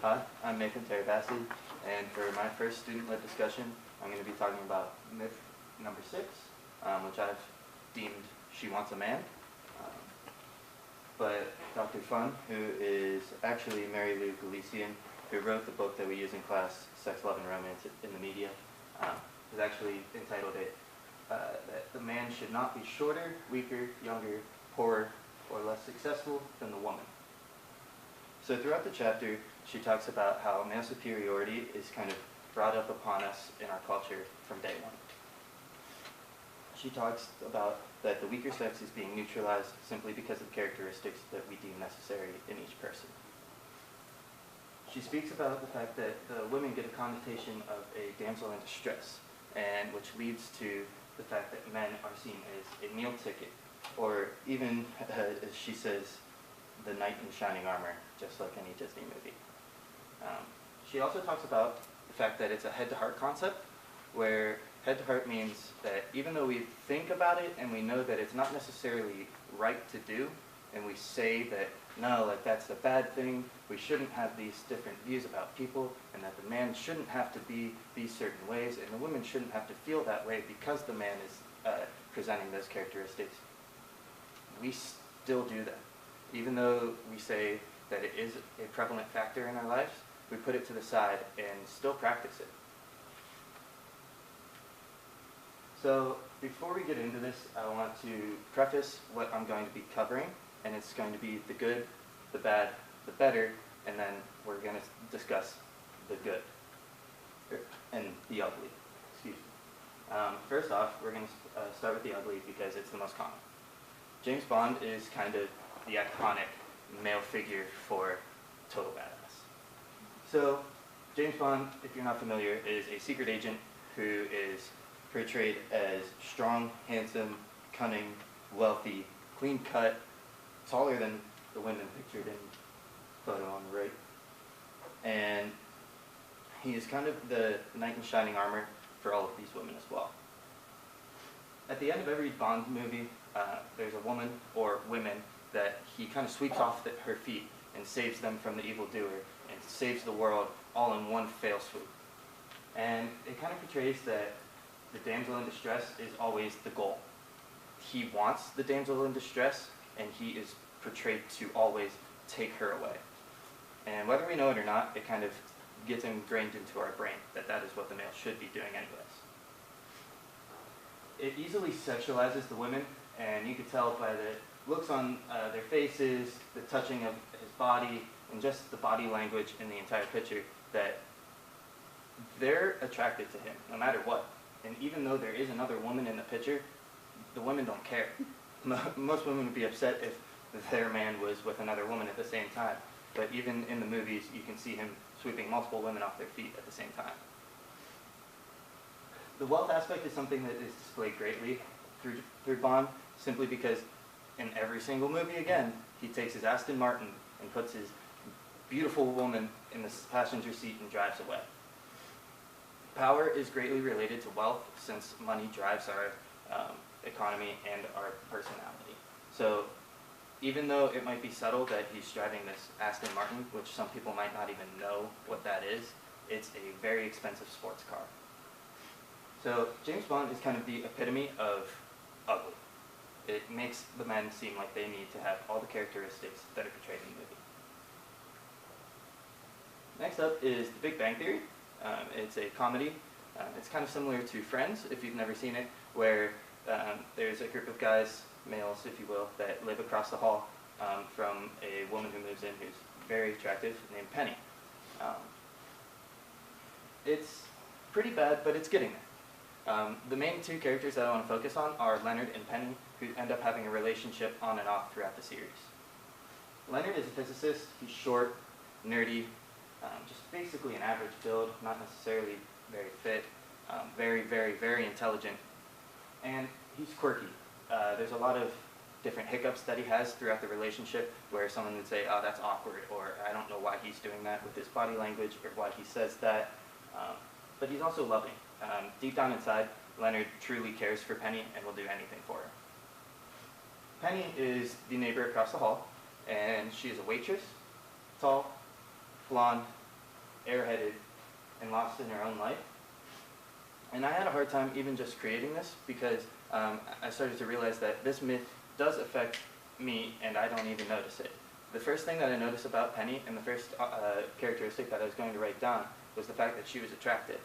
Hi, I'm Nathan Terabassi, and for my first student-led discussion, I'm going to be talking about myth number 6, which I've deemed She Wants a Man. But Dr. Fun, who is actually Mary Lou Galician, who wrote the book that we use in class, Sex, Love, and Romance in the Media, has actually entitled it that the man should not be shorter, weaker, younger, poorer, or less successful than the woman. So throughout the chapter, she talks about how male superiority is kind of brought up upon us in our culture from day one. She talks about that the weaker sex is being neutralized simply because of characteristics that we deem necessary in each person. She speaks about the fact that women get a connotation of a damsel in distress, and which leads to the fact that men are seen as a meal ticket, or even, as she says, the knight in shining armor, just like any Disney movie. She also talks about the fact that it's a head-to-heart concept, where head-to-heart means that even though we think about it and we know that it's not necessarily right to do, and we say that, no, like that's a bad thing, we shouldn't have these different views about people, and that the man shouldn't have to be these certain ways, and the woman shouldn't have to feel that way because the man is presenting those characteristics, we still do that. Even though we say that it is a prevalent factor in our lives, we put it to the side and still practice it. So before we get into this, I want to preface what I'm going to be covering, and it's going to be the good, the bad, the better, and then we're going to discuss the good, and the ugly, excuse me. First off, we're going to start with the ugly because it's the most common. James Bond is kind of the iconic male figure for total badass. So, James Bond, if you're not familiar, is a secret agent who is portrayed as strong, handsome, cunning, wealthy, clean-cut, taller than the women pictured in the photo on the right. And he is kind of the knight in shining armor for all of these women as well. At the end of every Bond movie, there's a woman or women that he kind of sweeps off her feet and saves them from the evildoer and saves the world all in one fell swoop. And it kind of portrays that the damsel in distress is always the goal. He wants the damsel in distress, and he is portrayed to always take her away. And whether we know it or not, it kind of gets ingrained into our brain that that is what the male should be doing anyways. It easily sexualizes the women, and you could tell by the looks on their faces, the touching of his body, and just the body language in the entire picture, that they're attracted to him no matter what. And even though there is another woman in the picture, the women don't care. Most women would be upset if their man was with another woman at the same time. But even in the movies, you can see him sweeping multiple women off their feet at the same time. The wealth aspect is something that is displayed greatly through Bond, simply because in every single movie, again, he takes his Aston Martin and puts his beautiful woman in the passenger seat and drives away. Power is greatly related to wealth, since money drives our economy and our personality. So even though it might be subtle that he's driving this Aston Martin, which some people might not even know what that is, it's a very expensive sports car. So James Bond is kind of the epitome of ugly. It makes the men seem like they need to have all the characteristics that are portrayed in the movie. Next up is The Big Bang Theory. It's a comedy. It's kind of similar to Friends, if you've never seen it, where there's a group of guys, males if you will, that live across the hall from a woman who moves in who's very attractive, named Penny. It's pretty bad, but it's getting there. The main two characters that I want to focus on are Leonard and Penny, who end up having a relationship on and off throughout the series. Leonard is a physicist. He's short, nerdy, just basically an average build, not necessarily very fit, very, very, very intelligent, and he's quirky. There's a lot of different hiccups that he has throughout the relationship where someone would say, oh, that's awkward, or I don't know why he's doing that with his body language, or why he says that, but he's also loving. Deep down inside, Leonard truly cares for Penny and will do anything for her. Penny is the neighbor across the hall, and she is a waitress, tall, blonde, airheaded and lost in her own life. And I had a hard time even just creating this because I started to realize that this myth does affect me and I don't even notice it. The first thing that I noticed about Penny, and the first characteristic that I was going to write down, was the fact that she was attractive.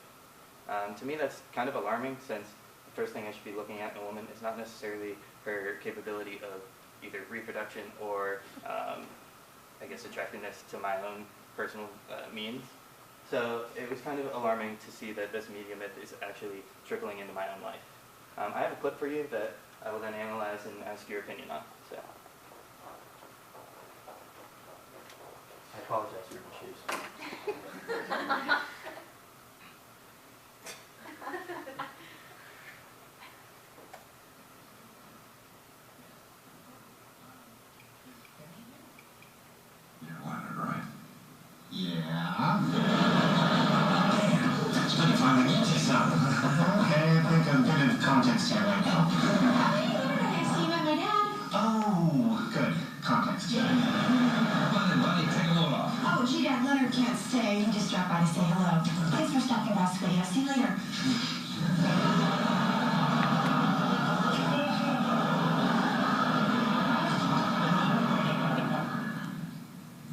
To me that's kind of alarming, since the first thing I should be looking at in a woman is not necessarily her capability of either reproduction or I guess attractiveness to my own personal means. So it was kind of alarming to see that this media myth is actually trickling into my own life. I have a clip for you that I will then analyze and ask your opinion on. So I apologize for my shoes. You're Leonard, right? Yeah. It's good to finally meet you, son. Okay, I think I'm good in context here right now. Hey, you met my dad. Oh, good. Context. Buddy, take a load off. Oh, gee, Dad, Leonard can't stay. He just dropped by to say hello. Thanks for stopping by, sweetie. I'll see you later.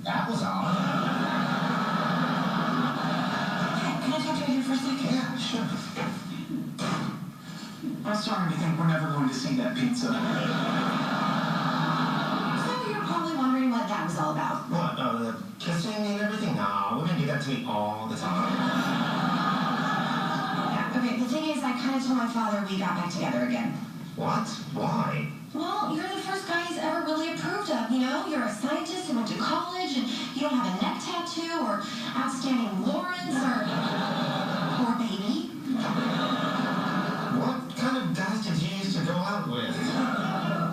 That was odd. Can I talk to you for a second? Yeah, sure. I'm starting to think we're never going to see that pizza. So you're probably wondering what that was all about. What, the kissing and everything? No, women do that to me all the time. Yeah, okay, the thing is, I kind of told my father we got back together again. What? Why? Well, you're the first guy he's ever really approved of, you know? You're a scientist and went to college, and you don't have a neck tattoo, or outstanding warrants, or baby. What kind of guys did you used to go out with?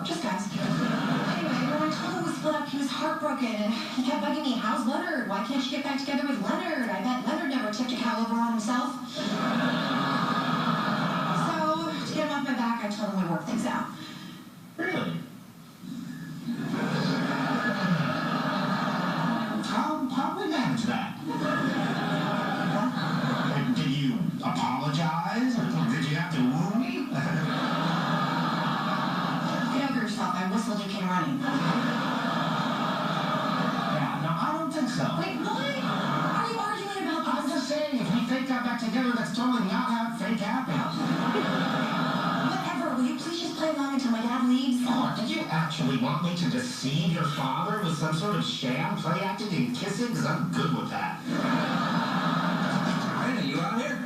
Just guys. Anyway, when I told him we split up, he was heartbroken, and he kept bugging me, how's Leonard? Why can't you get back together with Leonard? I bet Leonard never tipped a cow over on himself. So, to get him off my back, I told him we'd work things out. Really? How'd we manage that? Did you apologize? Or did you have to woo me? Get over yourself. I whistled, you came running. Yeah, no, I don't think so. Wait, what? Are you arguing about I'm this? just saying, if we fake got back together, that's totally not how fake happens. Whatever. Will you please just play along until my dad leaves? Oh, did you actually want me to deceive your father with some sort of sham play acting and kissing? Because I'm good with that. Rena, you out here?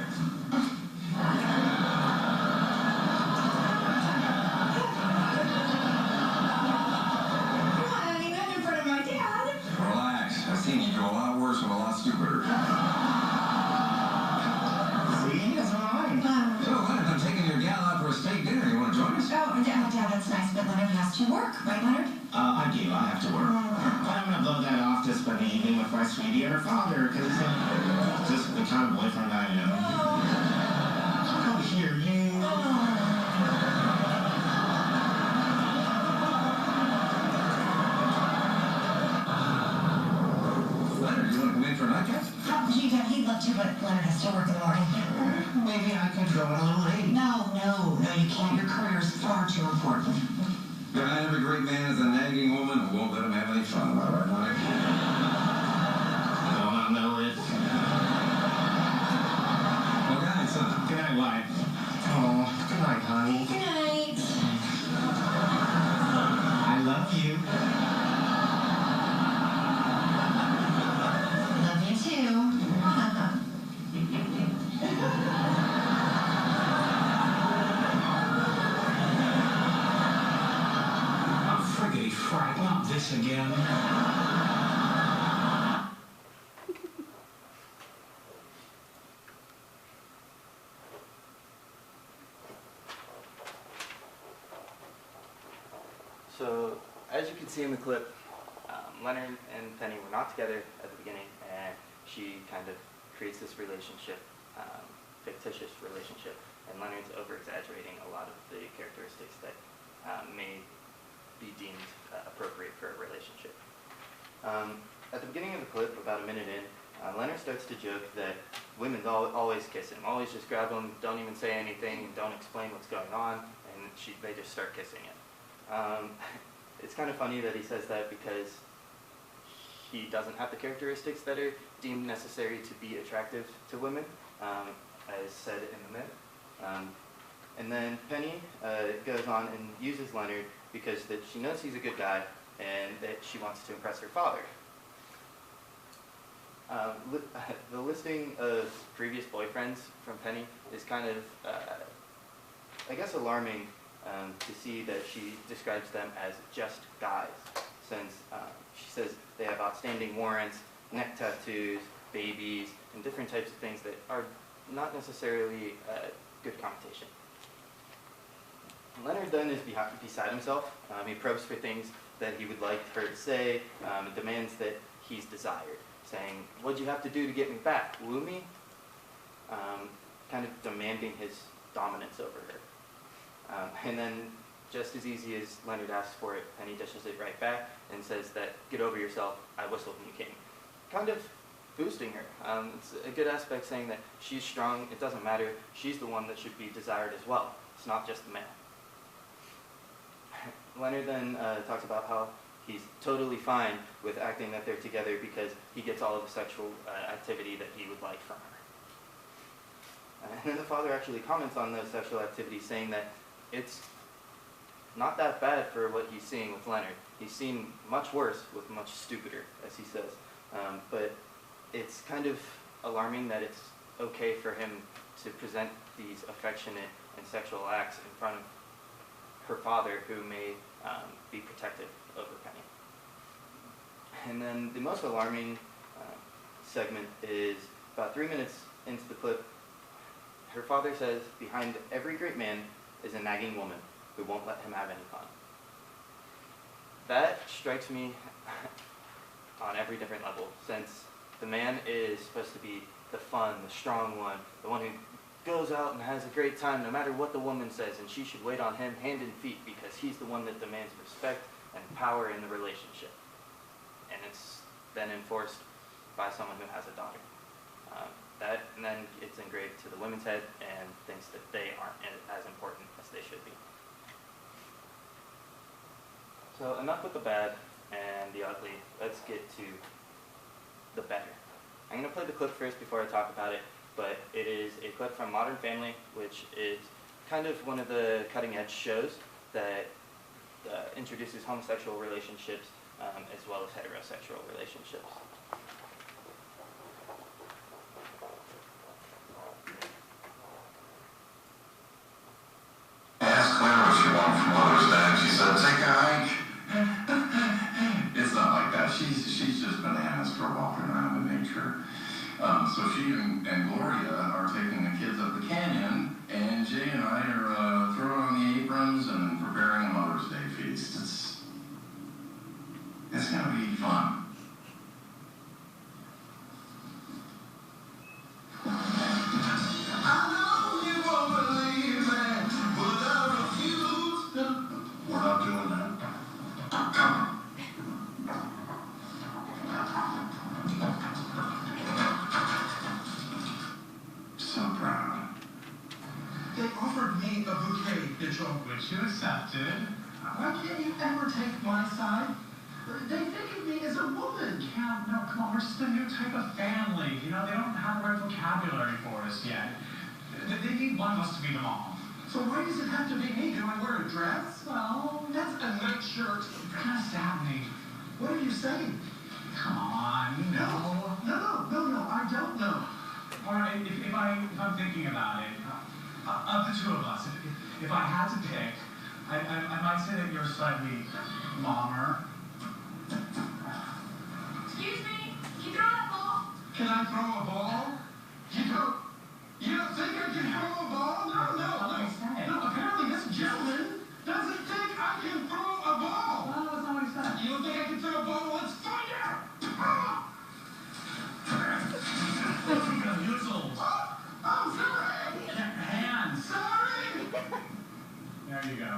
Come on, you not in front of my dad. Relax. I've seen you do a lot worse and a lot stupider. See, he doesn't mind. So, Leonard, I'm taking your gal out for a steak dinner. You want to join us? Oh, Dad, that's nice, but Leonard has to work, right, Leonard? I do. I have to work. I'm going to blow that off to spend the evening with my sweetie and her father, because just the kind of boyfriend I am. Oh, here, you. Leonard, you want to come in for a nightcap? Oh, gee, Dad, he'd love to, but Leonard has to work in the morning. Maybe I could go in a little late. No, you can't. Your career is far too important. Behind every great man is a nagging woman who won't let him have any fun. Am I right, Mike? No, I know it. Well, good night, son. Good night, wife. Oh, good night, honey. Good night. I love you. Love you too. Friggity frack, not this again. So, as you can see in the clip, Leonard and Penny were not together at the beginning, and she kind of creates this relationship, fictitious relationship, and Leonard's over-exaggerating a lot of the characteristics that may be deemed appropriate for a relationship. At the beginning of the clip, about a minute in, Leonard starts to joke that women always kiss him, always just grab him, don't even say anything, don't explain what's going on, and they just start kissing him. It's kind of funny that he says that because he doesn't have the characteristics that are deemed necessary to be attractive to women, as said in the myth. And then Penny goes on and uses Leonard because that she knows he's a good guy and that she wants to impress her father. The listing of previous boyfriends from Penny is kind of, I guess, alarming to see that she describes them as just guys, since she says they have outstanding warrants, neck tattoos, babies, and different types of things that are not necessarily a good connotation. Leonard then is beside himself. He probes for things that he would like her to say, and demands that he's desired, saying, "What'd you have to do to get me back? Woo me?" Kind of demanding his dominance over her. And then, just as easy as Leonard asks for it, Penny dishes it right back and says that, "Get over yourself, I whistled when you came." Kind of boosting her. It's a good aspect, saying that she's strong, it doesn't matter, she's the one that should be desired as well. It's not just the man. Leonard then talks about how he's totally fine with acting that they're together because he gets all of the sexual activity that he would like from her. And then the father actually comments on those sexual activities, saying that it's not that bad for what he's seeing with Leonard. He's seen much worse with much stupider, as he says. But it's kind of alarming that it's okay for him to present these affectionate and sexual acts in front of her father, who may be protective over Penny. And then the most alarming segment is about 3 minutes into the clip. Her father says, "Behind every great man is a nagging woman who won't let him have any fun." That strikes me on every different level, since the man is supposed to be the fun, the strong one, the one who goes out and has a great time no matter what the woman says, and she should wait on him hand and feet because he's the one that demands respect and power in the relationship. And it's then enforced by someone who has a daughter. And then it's engraved to the women's head and thinks that they aren't as important as they should be. So enough with the bad and the ugly. Let's get to the better. I'm going to play the clip first before I talk about it, but it is a clip from Modern Family, which is kind of one of the cutting-edge shows that introduces homosexual relationships as well as heterosexual relationships. I asked Claire what she wanted for Mother's Day, and she said, "Take a hike." It's not like that. She's just bananas for walking around in nature. So she and Gloria are taking the kids up the canyon, and Jay and I are throwing on the aprons and preparing a Mother's Day feast. It's gonna be fun. I know you won't believe it, but I refuse. We're not doing that. So proud. They offered me a bouquet, Mitchell. Which you accepted. Why can't you ever take my side? They think of me as a woman. Yeah, no, come on, we're just a new type of family. You know, they don't have the right vocabulary for us yet. They need one of us to be the mom. So why does it have to be me? Do I wear a dress? Well, that's a night shirt. You're kind of saddening. What are you saying? Come on, you know. No, I don't know. All right, if I'm thinking about it, of the two of us, if I had to pick, I might say that you're slightly mommer. Excuse me, can you throw that ball? Can I throw a ball? You don't think I can throw a ball? No, apparently this gentleman doesn't think I can throw a ball. Well, that's not what he said. You don't think I can throw a ball? Let's find out. Noodles. I'm sorry. Hands. Sorry. There you go.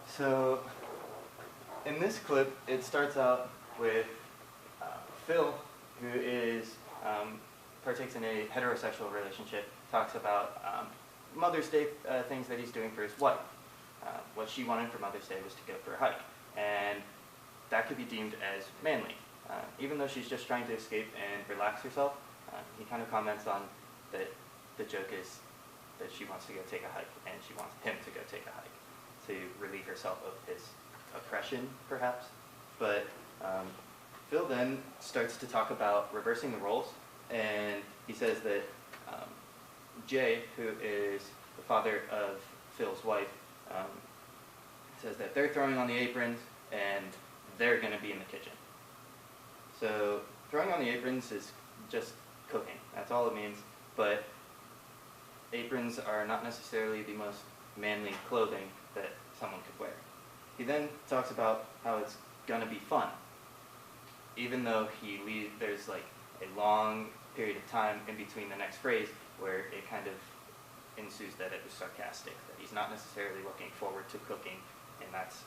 So in this clip, it starts out with Phil, who partakes in a heterosexual relationship, talks about Mother's Day things that he's doing for his wife. What she wanted for Mother's Day was to go for a hike, and that could be deemed as manly. Even though she's just trying to escape and relax herself, he kind of comments on that the joke is that she wants to go take a hike, and she wants him to go take a hike to relieve herself of his oppression, perhaps. But Phil then starts to talk about reversing the roles, and he says that Jay, who is the father of Phil's wife, says that they're throwing on the aprons and they're going to be in the kitchen. So throwing on the aprons is just cooking. That's all it means. But aprons are not necessarily the most manly clothing that someone could wear. He then talks about how it's going to be fun, even though there's like a long period of time in between the next phrase where it kind of ensues that it was sarcastic, that he's not necessarily looking forward to cooking, and that's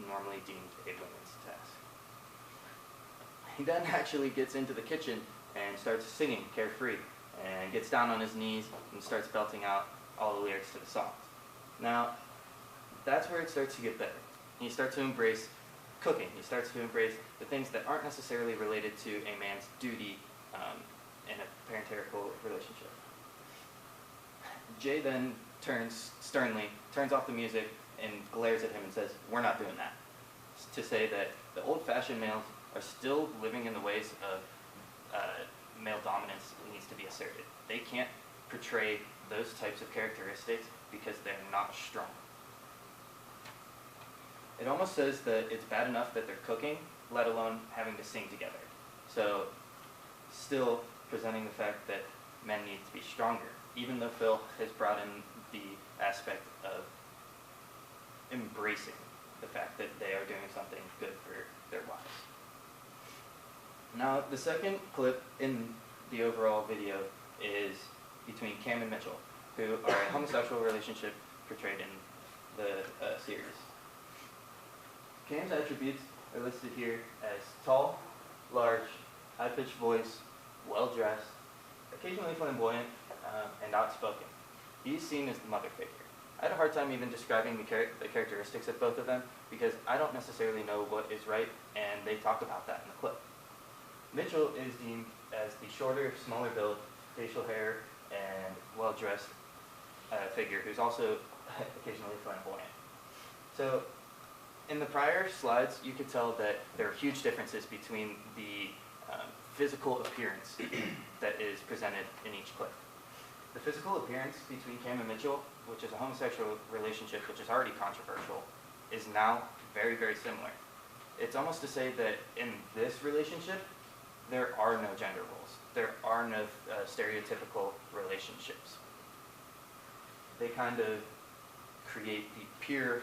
normally deemed a woman's task. He then actually gets into the kitchen and starts singing Carefree, and gets down on his knees and starts belting out all the lyrics to the songs. Now, that's where it starts to get better. He starts to embrace cooking. He starts to embrace the things that aren't necessarily related to a man's duty in a parentalical relationship. Jay then sternly turns off the music and glares at him and says, "We're not doing that." To say that the old-fashioned males are still living in the ways of male dominance needs to be asserted. They can't portray those types of characteristics because they're not strong. It almost says that it's bad enough that they're cooking, let alone having to sing together. So, still presenting the fact that men need to be stronger, even though Phil has brought in the aspect of embracing the fact that they are doing something good for their wives. Now, the second clip in the overall video is between Cam and Mitchell, who are a homosexual relationship portrayed in the series. Cam's attributes are listed here as tall, large, high-pitched voice, well-dressed, occasionally flamboyant, and outspoken. He's seen as the mother figure. I had a hard time even describing the characteristics of both of them because I don't necessarily know what is right, and they talk about that in the clip. Mitchell is deemed as the shorter, smaller build, facial hair, and well-dressed figure who's also occasionally flamboyant. So, in the prior slides, you could tell that there are huge differences between the physical appearance that is presented in each clip. The physical appearance between Cam and Mitchell, which is a homosexual relationship which is already controversial, is now very, very similar. It's almost to say that in this relationship, there are no gender roles. There are no stereotypical relationships. They kind of create the pure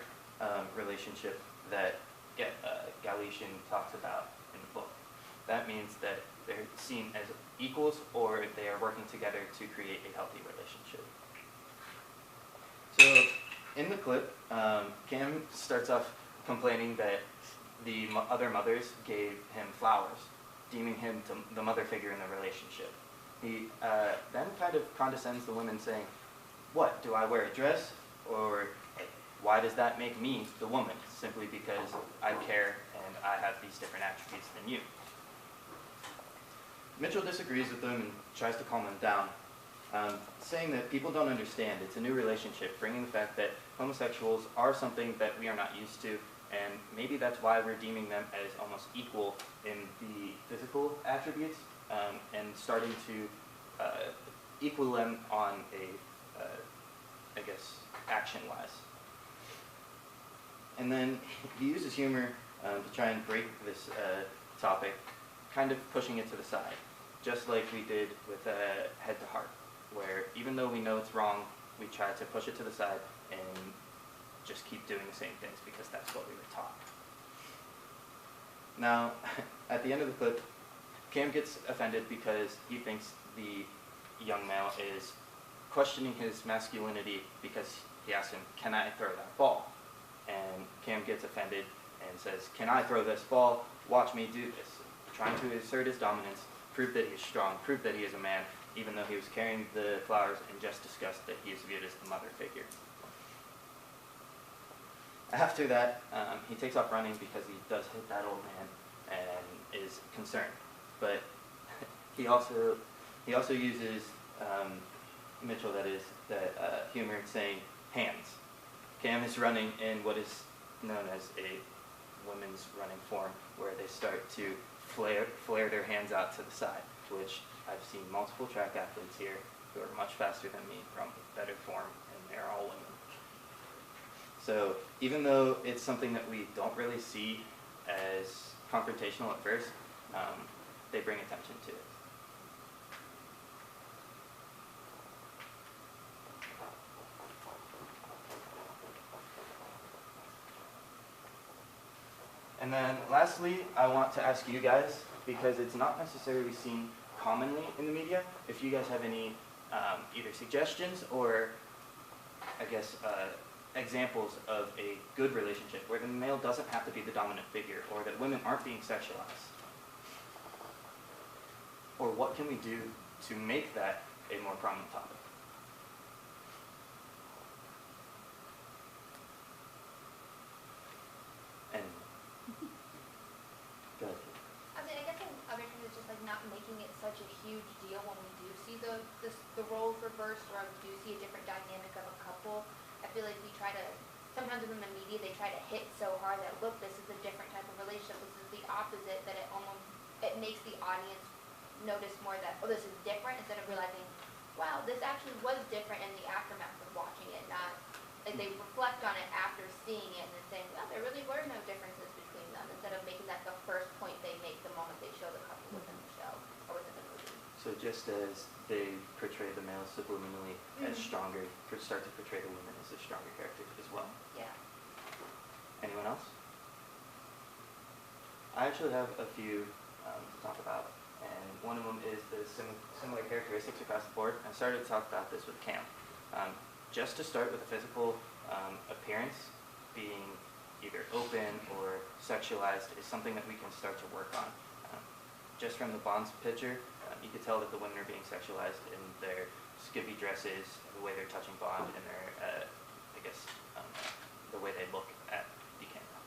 relationship that Galatian talks about in the book. That means that they're seen as equals or they are working together to create a healthy relationship. So in the clip, Cam starts off complaining that the other mothers gave him flowers, deeming him the mother figure in the relationship. He then kind of condescends the women saying, "What, do I wear a dress? Or why does that make me the woman? Simply because I care and I have these different attributes than you." Mitchell disagrees with them and tries to calm them down, saying that people don't understand. It's a new relationship, bringing the fact that homosexuals are something that we are not used to, and maybe that's why we're deeming them as almost equal in the physical attributes, and starting to equal them on a, I guess, action-wise. And then he uses humor to try and break this topic, kind of pushing it to the side, just like we did with Head to Heart, where even though we know it's wrong, we try to push it to the side and just keep doing the same things because that's what we were taught. Now, at the end of the clip, Cam gets offended because he thinks the young male is questioning his masculinity because he asks him, "Can I throw that ball?" And Cam gets offended and says, "Can I throw this ball? Watch me do this." Trying to assert his dominance, prove that he is strong, prove that he is a man, even though he was carrying the flowers and just discussed that he is viewed as the mother figure. After that, he takes off running because he does hit that old man and is concerned. But he also uses Mitchell, that humor, saying hands. Cam is running in what is known as a women's running form, where they start to flare their hands out to the side, which I've seen multiple track athletes here who are much faster than me run with better form, and they're all women. So even though it's something that we don't really see as confrontational at first, they bring attention to it. And then lastly, I want to ask you guys, because it's not necessarily seen commonly in the media, if you guys have any either suggestions or, I guess, examples of a good relationship where the male doesn't have to be the dominant figure, or that women aren't being sexualized. Or what can we do to make that a more prominent topic? And go ahead. I mean, I guess other things is just like not making it such a huge deal when we do see the roles reversed, or we do see a different dynamic of a couple. I feel like we try to, sometimes in the media, they try to hit so hard that, look, this is a different type of relationship, this is the opposite, that it makes the audience notice more that, oh, this is different, instead of realizing, wow, this actually was different in the aftermath of watching it, not, like, they reflect on it after seeing it and then saying, well, there really were no differences between them, instead of making that the first point they make the moment they show the couple within the show, or within the movie. So just as they portray the male subliminally as stronger, start to portray the women as a stronger character as well. Yeah. Anyone else? I actually have a few to talk about, and one of them is the similar characteristics across the board. I started to talk about this with Cam. Just to start with the physical appearance, being either open or sexualized is something that we can start to work on. Just from the Bonds picture, you could tell that the women are being sexualized in their skimpy dresses, the way they're touching Bond, and their, the way they look at the camera.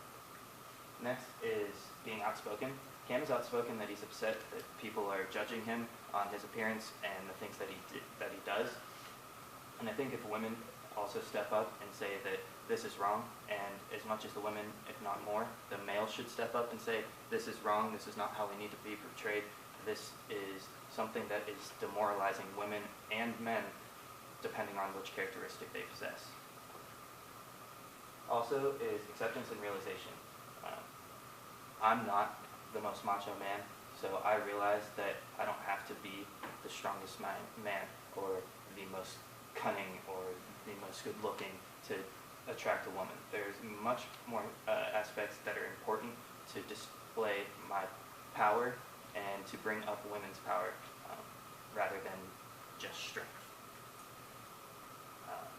Next is being outspoken. Cam is outspoken that he's upset that people are judging him on his appearance and the things that he does. And I think if women also step up and say that this is wrong, and as much as the women, if not more, the males should step up and say, this is wrong, this is not how we need to be portrayed, this is something that is demoralizing women and men, depending on which characteristic they possess. Also is acceptance and realization. I'm not the most macho man, so I realize that I don't have to be the strongest man or the most cunning or the most good looking to attract a woman. There's much more aspects that are important to display my power and to bring up women's power rather than just strength.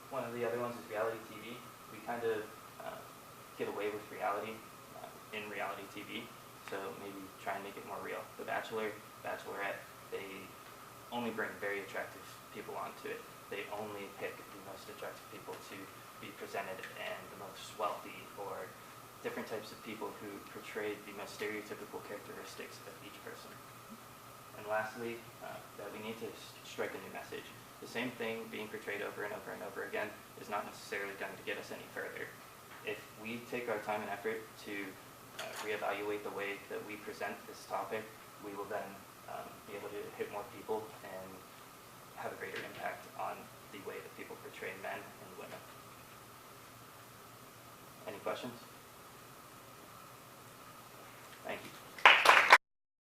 One of the other ones is reality TV. We kind of get away with reality in reality TV, so maybe try and make it more real. The Bachelor, Bachelorette, they only bring very attractive people onto it. They only pick the most attractive people to be presented, and the most wealthy, or different types of people who portray the most stereotypical characteristics of each person. And lastly, that we need to strike a new message. The same thing being portrayed over and over and over again is not necessarily going to get us any further. If we take our time and effort to reevaluate the way that we present this topic, we will then be able to hit more people and have a greater impact on the way that people portray men and women. Any questions?